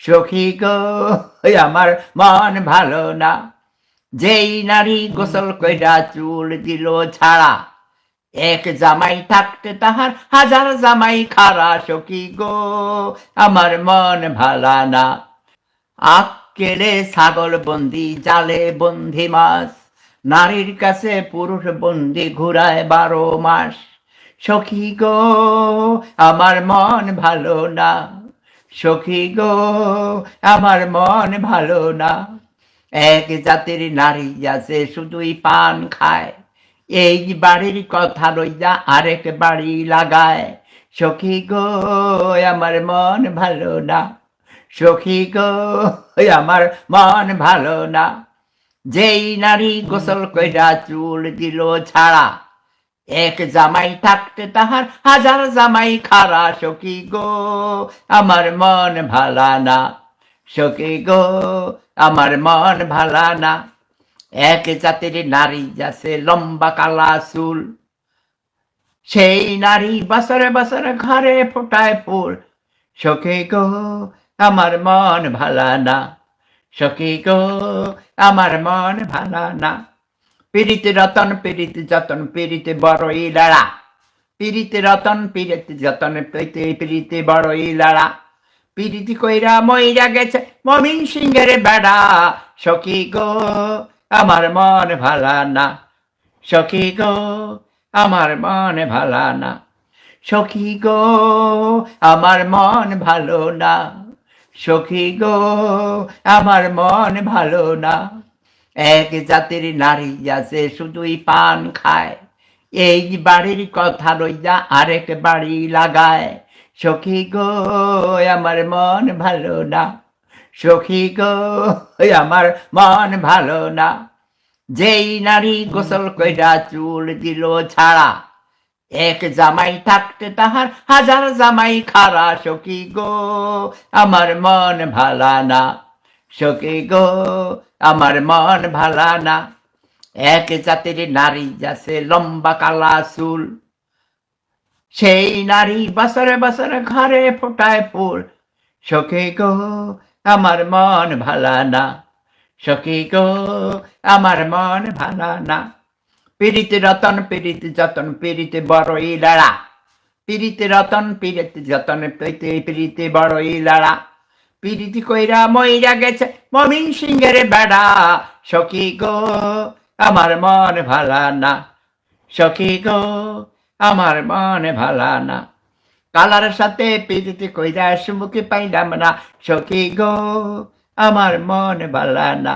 সখী গো আমার মন ভালো না, যেই নারী গোসল কইরা চুল দিল ছাড়া, এক জামাই থাকতে তাহার হাজার জামাই খারা। সখী গো আমার মন ভালা না, আক্কেলে ছাগল বন্দি, জালে বন্দি মাছ, নারীর কাছে পুরুষ বন্দি ঘুরায় 12 মাস। সখী গো আমার মন ভালো না, সখী গো আমার মন ভালো না। এক জাতির নারী আছে শুধুই পান খায়, এই বাড়ির কথা লইয়া আরেক বাড়ি লাগায়। সখী গো আমার মন ভালো না, সখী গো আমার মন ভালো না, যেই নারী গোসল কইরা চুল দিল ছাড়া, এক জামাই থাকতে তাহার হাজার জামাই খারা। সখী গো আমার মন ভালা না, সখী গো আমার মন ভালা না। এক জাতির নারী যাছে লম্বা কালা চুল, সেই নারী বছরে বছরে ঘরে ফোটায় ফুল। সখী গো আমার মন ভালা না, সখী গো আমার মন ভালা না। পীড়িত রতন পীড়িত যতন পীড়িতে বড়ই লড়া, পীড়িত রতন পীড়িত যতন পীড়িতে বড়ই লড়া। পীড়িতি কইরা মইরা গেছে মমিন সিংহের বেড়া। সখী গো আমার মন ভালা না, সখী গো আমার মন ভালা না, সখী গো আমার মন ভালো না, সখী গো আমার মন ভালো না। এক জাতির নারী আছে শুধুই পান খায়, এই বাড়ির কথা লইয়া আরেক বাড়ি লাগায়। সখী গো আমার মন ভালো না, সখী গো আমার মন ভালো না, যেই নারী গোসল কইরা চুল দিল ছাড়া, এক জামাই থাকতে তাহার হাজার জামাই খারা। সখী গো আমার মন ভালা না, সখী গো আমার মন ভালা না। এক জাতির নারী যাছে লম্বা কালা চুল, সেই নারী বছরে বছরে ঘরে ফোটায় ফুল। সখী গো আমার মন ভালা না, সখী গো আমার মন ভালা না। পীড়িত রতন পীড়িত যতন পীড়িতে বড়ই লড়া, পীড়িত রতন পীড়িত যতন পীড়িতে বড়ই লড়া। পীড়িতি কইরা মইরা গেছে মমিন সিংহের বেড়া। সখী গো আমার মন ভালা না, সখী গো আমার মন ভালা না। কালার সাথে পীড়িতি কইরা সুমুখে পাইলাম না। সখী গো আমার মন ভালা না।